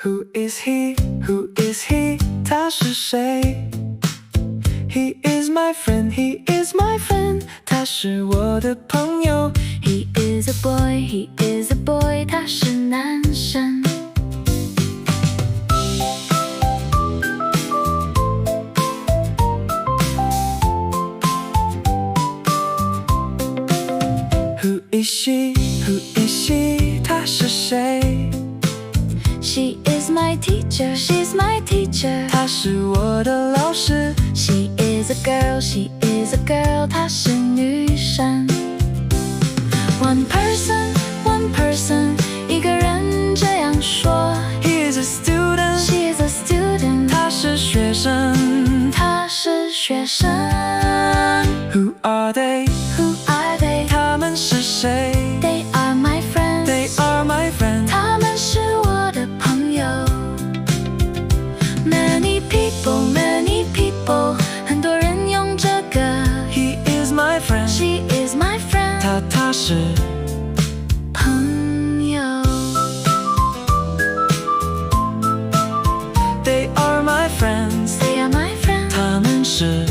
Who is he? Who is he? 他是谁？ He is my friend. He is my friend. 他是我的朋友。He is a boy. He is a boy. 他是男生。Who is she? Who is she? 她是谁？ She is my teacher. She's my teacher. 她是我的老师。She is a girl. She is a girl. 她是女生。One person. One person. 一个人这样说。He is a student. She is a student. 她是学生。她是学生。Who are they? Who are they? 他们是谁？ They are my friends. They are my friends. 他们是我的朋友。Many people, many people. 很多人用这个。He is my friend. She is my friend. 他是朋友。They are my friends. They are my friends. 他们是